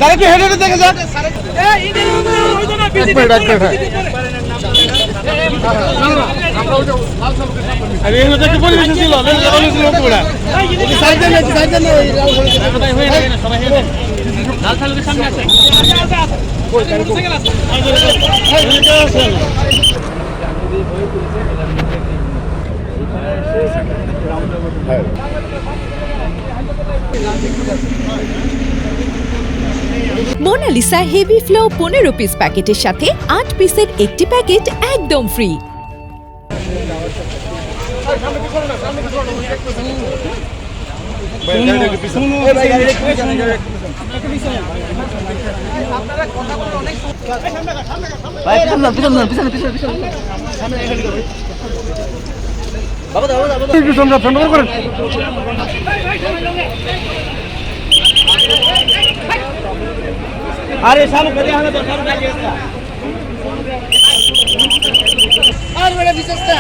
তারা কি হেঁটে দেখে যাক। পরিবেশ ছিল মোনালিসা হেভি ফ্লো 15 পিস প্যাকেটের সাথে 8 পিসের একটি প্যাকেট একদম ফ্রি। अरे सामने करे हमें तो सामने जाके इसका और बड़ा विशेषता